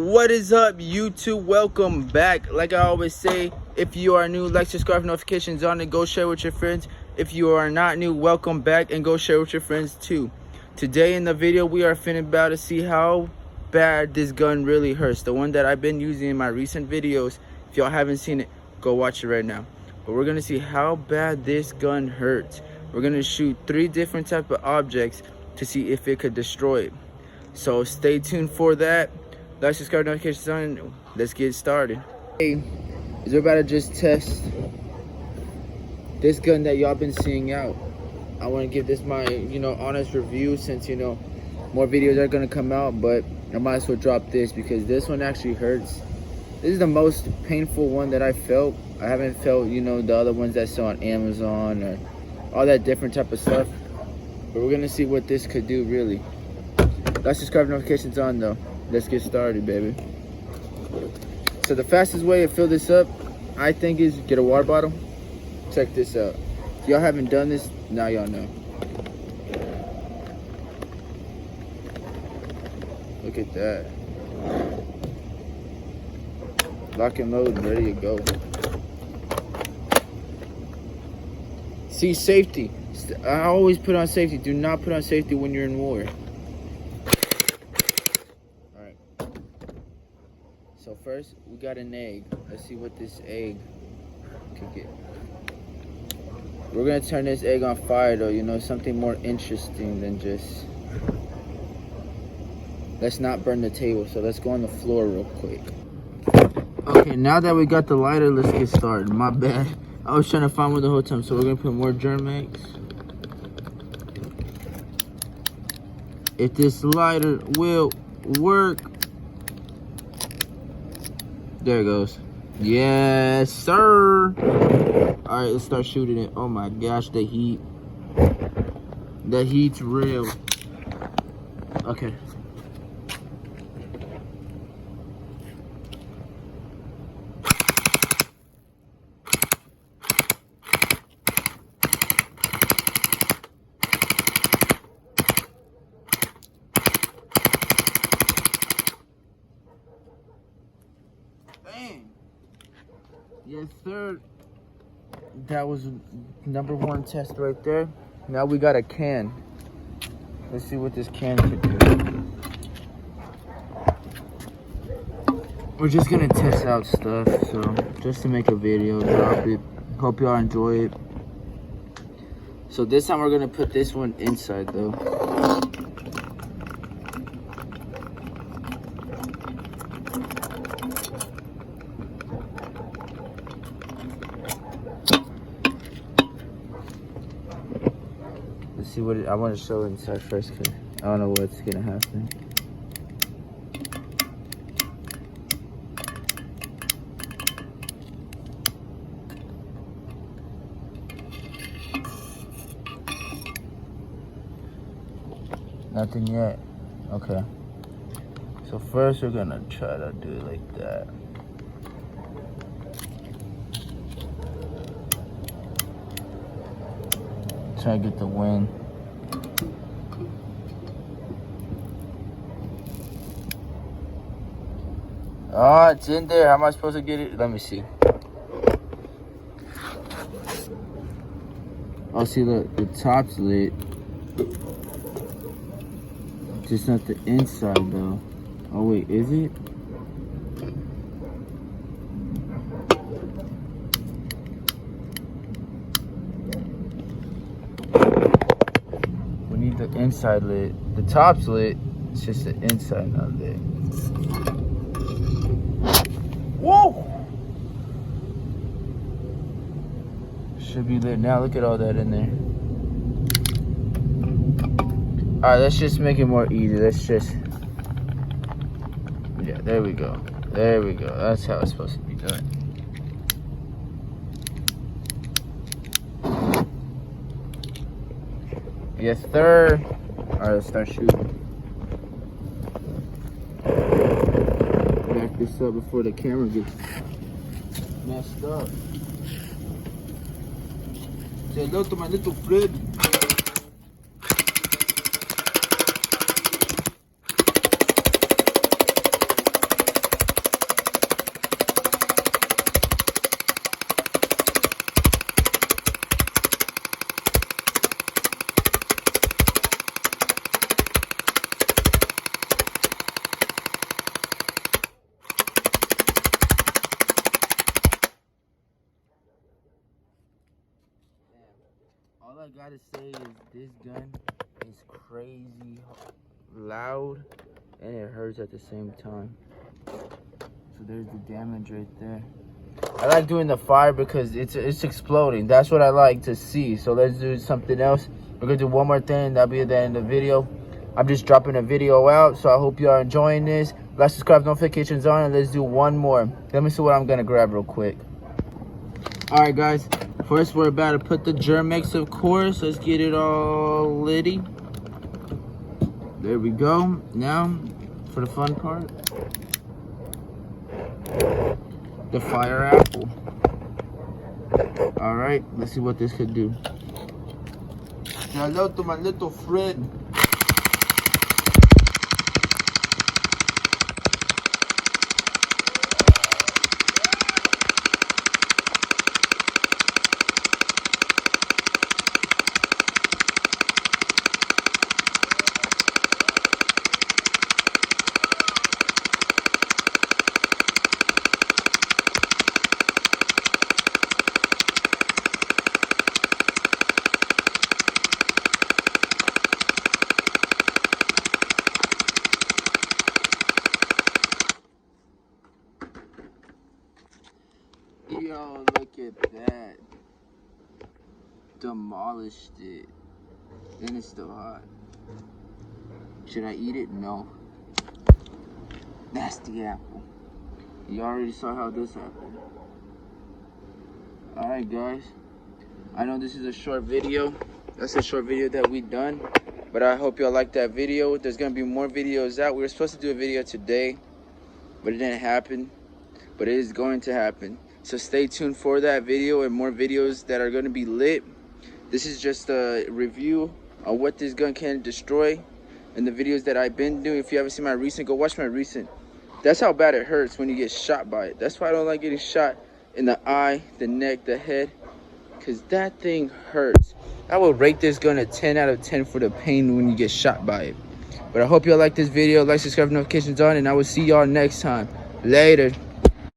What is up, YouTube? Welcome back. Like I always say, if you are new, like, subscribe, notifications on, and go share with your friends. If you are not new, welcome back and go share with your friends too. Today in the video, we are finna about to see how bad this gun really hurts. The one that I've been using in my recent videos. If y'all haven't seen it, go watch it right now. But we're gonna see how bad this gun hurts. We're gonna shoot 3 different type of objects to see if it could destroy it. So stay tuned for that. Like, subscribe, notifications on. Let's get started. Hey, we're about to just test this gun that y'all been seeing out. I want to give this my, honest review, since, more videos are gonna come out, but I might as well drop this because this one actually hurts. This is the most painful one that I felt. I haven't felt, the other ones that sell on Amazon or all that different type of stuff. But we're gonna see what this could do, really. Like, subscribe, notifications on though. Let's get started, baby. So the fastest way to fill this up, I think, is get a water bottle. Check this out. If y'all haven't done this, now y'all know. Look at that. Lock and load and ready to go. See, safety. I always put on safety. Do not put on safety when you're in war. So first, we got an egg. Let's see what this egg could get. We're gonna turn this egg on fire though, something more interesting than just... Let's not burn the table, so let's go on the floor real quick. Okay, now that we got the lighter, let's get started. My bad. I was trying to find one the whole time, so we're gonna put more Germ-X. If this lighter will work. There it goes. Yes, sir. All right, let's start shooting it. Oh my gosh, the heat. The heat's real. Okay. Dang. Yes, sir. That was #1 test right there. Now we got a can. Let's see what this can could do. We're just gonna test out stuff, so just to make a video, drop it. Hope y'all enjoy it. So this time we're gonna put this one inside though. Let's see what I want to show inside first, because I don't know what's gonna happen. Nothing yet. Okay. So first we're gonna try to do it like that. Try to get the wind. Oh, it's in there. How am I supposed to get it? Let me see. Oh, see, look, the top's lit. Just not the inside though. Oh wait, is it? We need the inside lit. The top's lit. It's just the inside not lit. Whoa! Should be lit now. Look at all that in there. Alright, let's just make it more easy. Let's just... Yeah, there we go. There we go. That's how it's supposed to be done. Yes, sir. Alright, let's start shooting. Back this up before the camera gets messed up. Say hello to my little friend. I gotta say is this gun is crazy loud and it hurts at the same time. So there's the damage right there. I like doing the fire because it's exploding. That's what I like to see. So let's do something else. We're gonna do one more thing. That'll be at the end of the video. I'm just dropping a video out, so I hope you are enjoying this. Like, subscribe, notifications on, and let's do one more. Let me see what I'm gonna grab real quick. All right, guys. First, we're about to put the Germ-X, of course. Let's get it all litty. There we go. Now, for the fun part, the fire apple. All right, let's see what this could do. Hello to my little friend. Yo, look at that. Demolished it. And it's still hot. Should I eat it? No. Nasty apple. You already saw how this happened. Alright, guys. I know this is a short video. That's a short video that we done. But I hope y'all like that video. There's going to be more videos out. We were supposed to do a video today, but it didn't happen. But it is going to happen. So stay tuned for that video and more videos that are going to be lit. This is just a review of what this gun can destroy and the videos that I've been doing. If you haven't seen my recent, go watch my recent. That's how bad it hurts when you get shot by it. That's why I don't like getting shot in the eye, the neck, the head, because that thing hurts. I will rate this gun a 10 out of 10 for the pain when you get shot by it. But I hope y'all like this video. Like, subscribe, notifications on, and I will see y'all next time. Later.